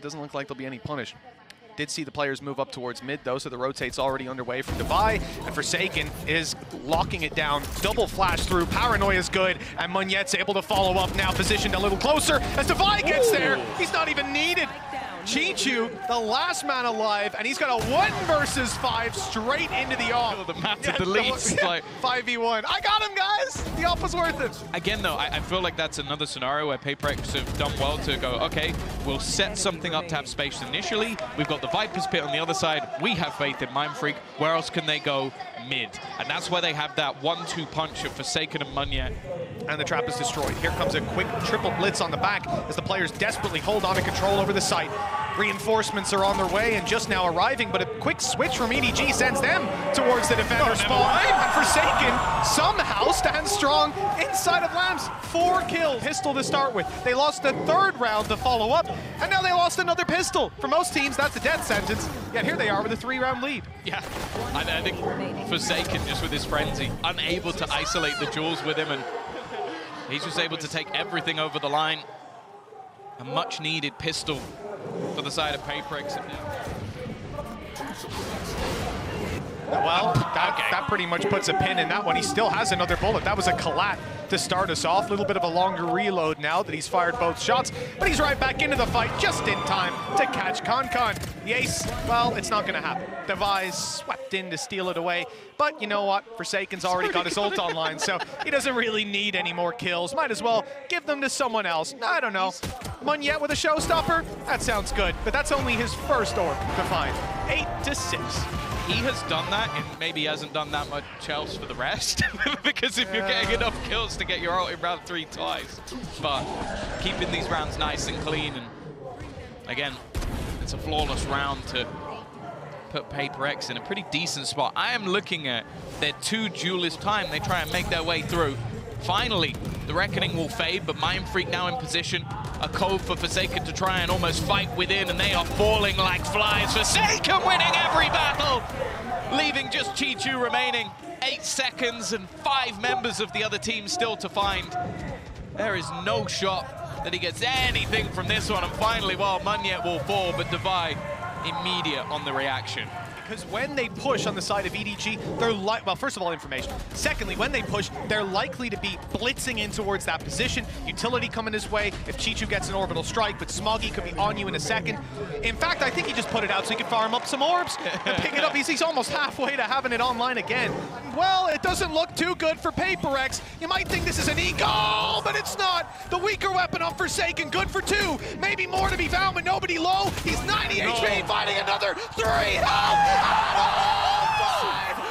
doesn't look like there'll be any punish. Did see the players move up towards mid though, so the rotate's already underway from Devi, and Forsaken is locking it down. Double flash through, Paranoia is good, and Munyet's able to follow up now, positioned a little closer as Devi gets there. He's not even needed. Chichu, the last man alive, and he's got a 1 versus 5 straight into the off. The map to delete. Like 5v1. I got him, guys! The off was worth it. Again, though, I feel like that's another scenario where Paperex have done well to go, okay, we'll set something up to have space initially. We've got the Viper's Pit on the other side. We have faith in Mindfreak. Where else can they go? Mid. And that's where they have that 1-2 punch of Forsaken and Munyet. And the trap is destroyed. Here comes a quick triple blitz on the back as the players desperately hold on to control over the site. Reinforcements are on their way and just now arriving, but a quick switch from EDG sends them towards the defender spawn. And Forsaken somehow stands strong inside of Lambs. 4 kills. Pistol to start with. They lost the 3rd round to follow up, and now they lost another pistol. For most teams, that's a death sentence. Yet here they are with a 3-round lead. Yeah, I think Forsaken, just with his frenzy, unable to isolate the jewels with him, and he's just able to take everything over the line. A much needed pistol for the side of Paperex. Well, that pretty much puts a pin in that one. He still has another bullet. That was a collat to start us off. A little bit of a longer reload now that he's fired both shots, but he's right back into the fight just in time to catch Concon. The ace, well, it's not going to happen. Devi's swept in to steal it away, but you know what? Forsaken's already got his ult online, so he doesn't really need any more kills. Might as well give them to someone else. I don't know. Munyet with a showstopper? That sounds good, but that's only his first orb to find. 8-6. He has done that, and maybe hasn't done that much else for the rest. Because if you're getting enough kills to get your ult in round 3 twice. But keeping these rounds nice and clean, and again, it's a flawless round to put Paperex in a pretty decent spot. I am looking at their 2 duelist time. They try and make their way through. Finally, the Reckoning will fade, but Mindfreak now in position. A cove for Forsaken to try and almost fight within, and they are falling like flies. Forsaken winning every battle, leaving just Chichu remaining. 8 seconds and 5 members of the other team still to find. There is no shot that he gets anything from this one, and finally, well, Munyet will fall, but Devi immediate on the reaction. Because when they push on the side of EDG, they're well, first of all, information. Secondly, when they push, they're likely to be blitzing in towards that position. Utility coming his way if Chichu gets an orbital strike, but Smoggy could be on you in a second. In fact, I think he just put it out so he could farm up some orbs and pick it up. He's almost halfway to having it online again. Well, it doesn't look too good for Paperex. You might think this is an e-goal, but it's not. The weaker weapon of Forsaken, good for 2. Maybe more to be found, but nobody low. He's 90 HP, finding another 3 health.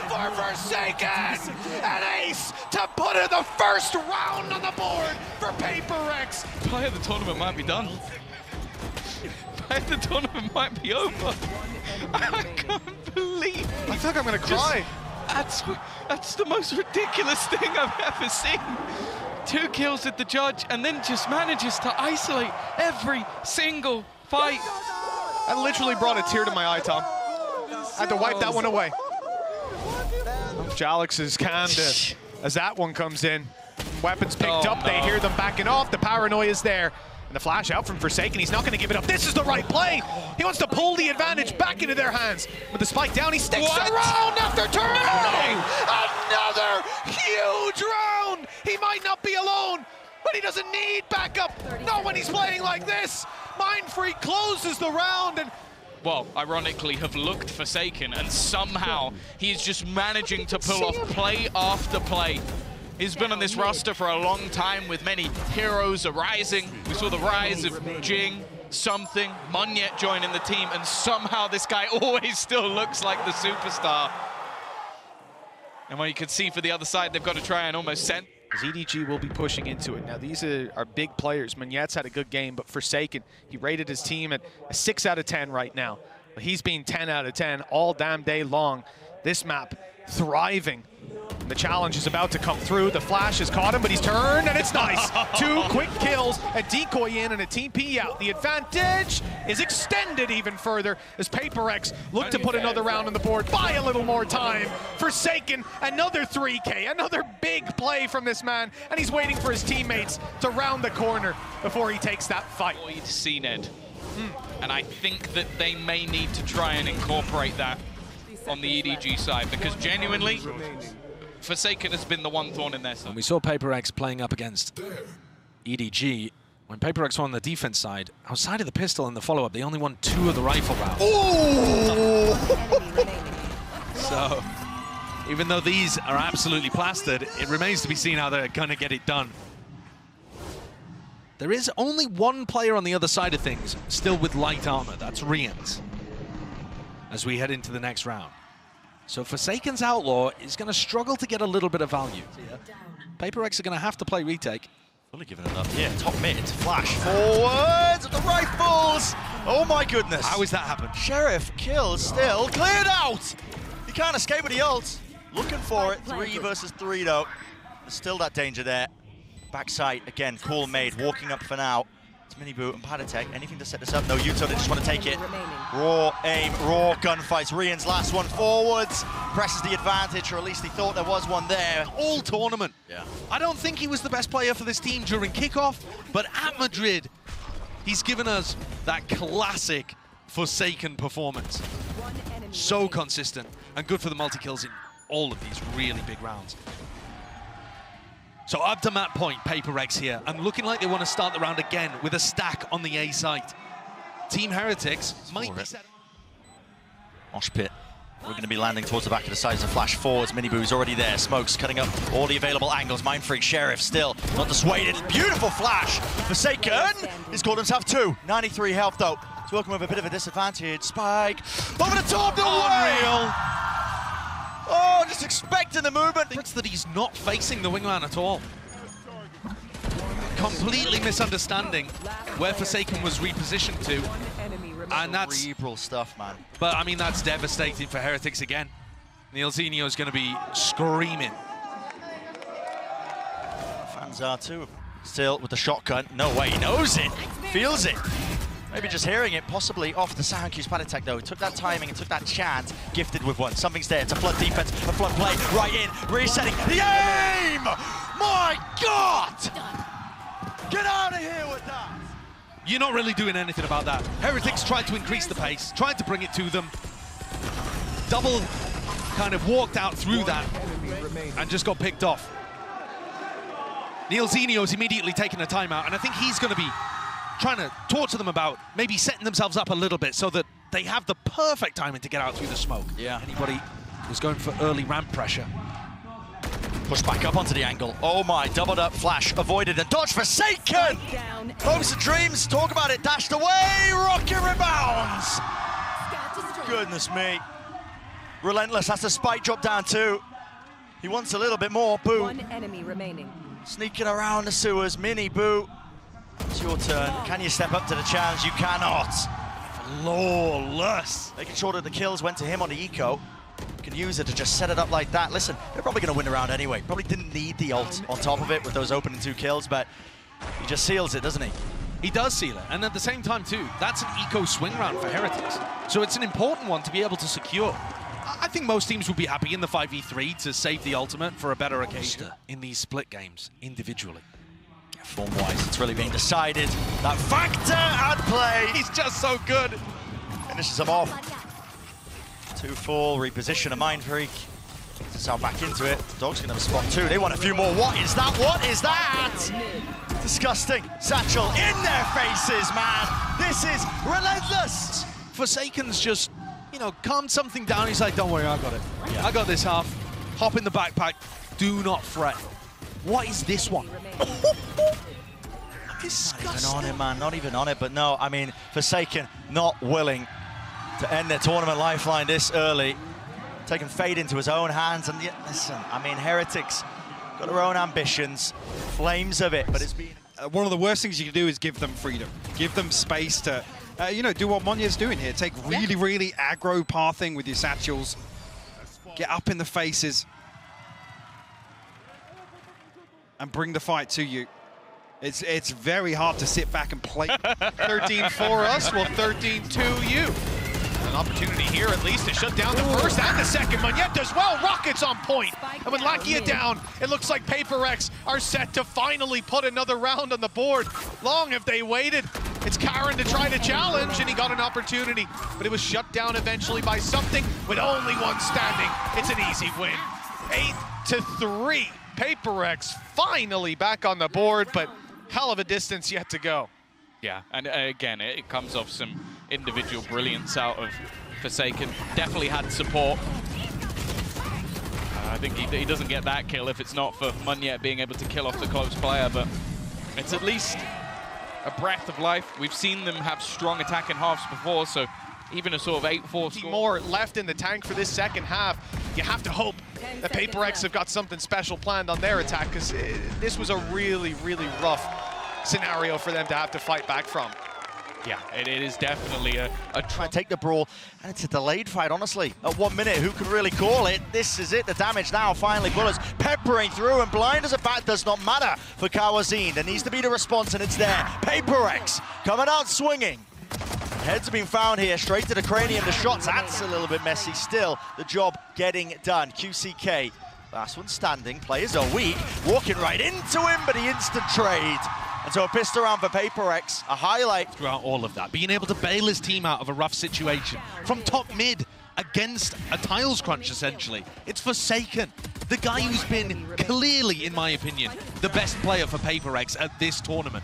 For Forsaken! An ace to put in the first round on the board for Paperex. Play of the tournament might be done. Play of the tournament might be over. I can't believe. I feel like I'm gonna cry. That's the most ridiculous thing I've ever seen. 2 kills at the judge, and then just manages to isolate every single fight. That literally brought a tear to my eye, Tom. I had to wipe that one away. Jalix is calmed as that one comes in. Weapons picked up, they hear them backing off. The Paranoia is there. And the flash out from Forsaken, he's not going to give it up. This is the right play. He wants to pull the advantage back into their hands. With the spike down, he sticks around after turning. Another huge round. He might not be alone, but he doesn't need backup. Not when he's playing like this. Mindfreak closes the round, and well, ironically, have looked Forsaken, and somehow he's just managing to pull off play after play. He's been on this roster for a long time with many heroes arising. We saw the rise of Jing, Something, Munyet joining the team, and somehow this guy always still looks like the superstar. And when you can see for the other side, they've got to try and almost send. EDG will be pushing into it. Now, these are big players. Munyet's had a good game, but Forsaken, he rated his team at a 6 out of 10 right now. But he's been 10 out of 10 all damn day long. This map, thriving. The challenge is about to come through. The flash has caught him, but he's turned, and it's nice. 2 quick kills, a decoy in, and a TP out. The advantage is extended even further as Paperex look to put another round on the board. Buy a little more time. Forsaken, another 3K, another big play from this man, and he's waiting for his teammates to round the corner before he takes that fight. Void CNED. And I think that they may need to try and incorporate that on the EDG side, because genuinely, Forsaken has been the one thorn in their side. And we saw PaperX playing up against EDG. When PaperX won on the defense side, outside of the pistol and the follow-up, they only won 2 of the rifle rounds. Ooh! So, even though these are absolutely plastered, it remains to be seen how they're going to get it done. There is only one player on the other side of things still with light armor. That's Rians, as we head into the next round. So Forsaken's Outlaw is going to struggle to get a little bit of value. PaperX are going to have to play retake. Fully giving it up here. Top mid, flash forwards of the rifles. Oh my goodness. How has that happened? Sheriff kill still cleared out. He can't escape with the ult. Looking for it. 3 versus 3 though. There's still that danger there. Backside again, cool made, walking up for now. It's Miniboot and Padatek. Anything to set this up? No, Yuto, they just want to take it. Raw aim, raw gunfights. Rian's last one forwards. Presses the advantage, or at least he thought there was one there. All tournament. Yeah. I don't think he was the best player for this team during kickoff, but at Madrid, he's given us that classic Forsaken performance. So consistent and good for the multi-kills in all of these really big rounds. So up to map point, PaperX here, and looking like they want to start the round again with a stack on the A site. Team Heretics might be set. Mosh pit. We're going to be landing towards the back of the side as a flash forwards. Miniboo's already there. Smokes cutting up all the available angles. Mind Freak Sheriff still not dissuaded. Beautiful flash. Forsaken. He's called himself 2. 93 health though. He's working with a bit of a disadvantage. Spike. Over the top. No way. Oh, just expecting the movement. It's that he's not facing the wingman at all. Completely misunderstanding where Forsaken was repositioned to. And that's cerebral stuff, man. But I mean, that's devastating for Heretics again. Neilzinho is going to be screaming. Fans are too. Still with the shotgun. No way, he knows it. Feels it. Maybe just hearing it, possibly off the sound cues. Padatek though, he took that timing and took that chance, gifted with one. Something's there, it's a flood defense, a flood play, right in, resetting, the aim! My God! Get out of here with that! You're not really doing anything about that. Heretics tried to increase the pace, tried to bring it to them. Double kind of walked out through that and just got picked off. Neilzinho's immediately taken a timeout, and I think he's going to be trying to talk to them about maybe setting themselves up a little bit so that they have the perfect timing to get out through the smoke. Yeah. Anybody who's going for early ramp pressure. Push back up onto the angle. Oh my, doubled up flash, avoided and dodge. Forsaken! Hopes and dreams, talk about it, dashed away, rocket rebounds! Goodness me. Relentless has to spike drop down too. He wants a little bit more, Boo. 1 enemy remaining. Sneaking around the sewers, Mini Boo. It's your turn. Can you step up to the challenge? You cannot. Flawless. Making sure that the kills went to him on the eco. You can use it to just set it up like that. Listen, they're probably going to win the round anyway. Probably didn't need the ult on top of it with those opening 2 kills, but he just seals it, doesn't he? He does seal it, and at the same time too, that's an eco swing round for Heretics. So it's an important one to be able to secure. I think most teams would be happy in the 5v3 to save the ultimate for a better occasion in these split games individually. Form-wise, it's really being decided. That factor at play. He's just so good. Finishes him off. 2 full, reposition a Mind Freak. This is how back into it. Dog's gonna have a spot too. They want a few more. What is that? What is that? Disgusting. Satchel in their faces, man. This is relentless. Forsaken's just, you know, calmed something down. He's like, don't worry, I got it. Yeah. I got this half. Hop in the backpack. Do not fret. What is this one? Disgusting. Not even on it, man. Not even on it. But no, I mean, Forsaken not willing to end their tournament lifeline this early. Taking fate into his own hands. And yet, listen, I mean, Heretics got their own ambitions, flames of it, but it's been... one of the worst things you can do is give them freedom. Give them space to, you know, do what Monya's doing here. Take really aggro pathing with your satchels. Get up in the faces. And bring the fight to you. It's very hard to sit back and play. 13 for us, well 13 to you. An opportunity here at least to shut down the first and the second. Monyet does well, Rockets on point. And with Lakia down, it looks like PaperX are set to finally put another round on the board. Long have they waited. It's Karen to try to challenge, and he got an opportunity, but it was shut down eventually by something with only one standing. It's an easy win. 8-3. Paper-X finally back on the board, but hell of a distance yet to go. Yeah, and again, it comes off some individual brilliance out of Forsaken. Definitely had support. I think he doesn't get that kill if it's not for Munyet being able to kill off the close player, but it's at least a breath of life. We've seen them have strong attacking halves before, so even a sort of 8-4 score. More left in the tank for this second half. You have to hope that Paper-X have got something special planned on their attack, because this was a really, really rough scenario for them to have to fight back from. Yeah, it is definitely a Try and take the brawl, and it's a delayed fight, honestly. At 1 minute, who could really call it? This is it, the damage now, finally. Bullets peppering through, and blind as a bat does not matter for Kawazine. There needs to be the response, and it's there. Paper-X coming out swinging. Heads have been found here, straight to the cranium. The shots, that's a little bit messy. Still, the job getting done. QCK, last one standing. Players are weak, walking right into him, but the instant trade. And so a pistol round for Paper-X, a highlight Throughout all of that, being able to bail his team out of a rough situation from top mid against a tiles crunch, essentially. It's Forsaken, the guy who's been clearly, in my opinion, the best player for Paper-X at this tournament.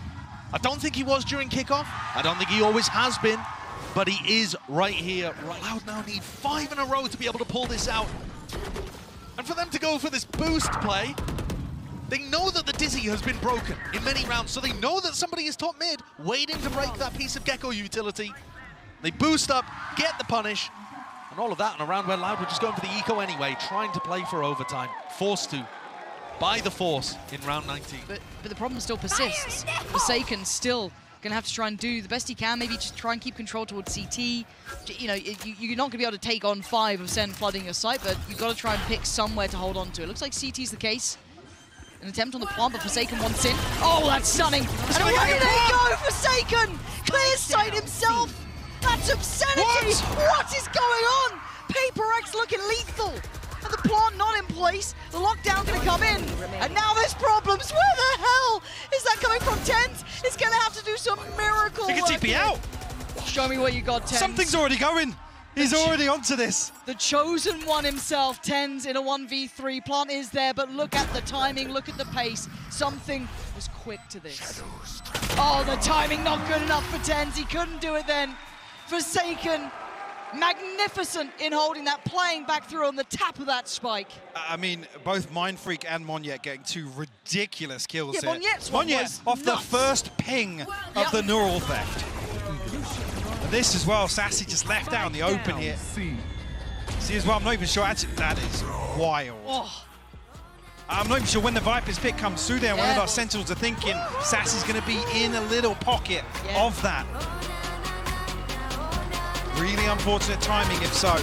I don't think he was during kickoff. I don't think he always has been, but he is right here. Loud now need 5 in a row to be able to pull this out. And for them to go for this boost play, they know that the Dizzy has been broken in many rounds, so they know that somebody is top mid, waiting to break that piece of Gecko utility. They boost up, get the punish, and all of that in a round where Loud were just going for the eco anyway, trying to play for overtime, forced to by the Force in round 19. But the problem still persists. Forsaken still going to have to try and do the best he can, maybe just try and keep control towards CT. You know, you're not going to be able to take on 5 of Sen flooding your site, but you've got to try and pick somewhere to hold on to. It looks like CT's the case. An attempt on the plant, but Forsaken wants in. Oh, that's stunning. And away they go, Forsaken! Clears sight himself! That's obscenity! What is going on? Paper-X looking lethal. And the plant not in place. The lockdown gonna come in. And now there's problems. Where the hell is that coming from? Tens is gonna have to do some miracle He can work TP here. out. Show me what you got, Tens. Something's already going. He's already onto this. The chosen one himself, Tens in a 1v3. Plant is there, but look at the timing, look at the pace. Something was quick to this. Oh, the timing not good enough for Tens. He couldn't do it then. Forsaken, magnificent in holding that, playing back through on the tap of that spike. I mean, both Mindfreak and Monyet getting 2 ridiculous kills Yeah, here. Monyet's off the nuts. first ping of the neural theft. And this as well, Sassy just left out in the open here. See as well, I'm not even sure, actually, that is wild. Oh. I'm not even sure when the Viper's pick comes through there, and one of our Sentinels are thinking Sassy's going to be in a little pocket of that. Really unfortunate timing, if so.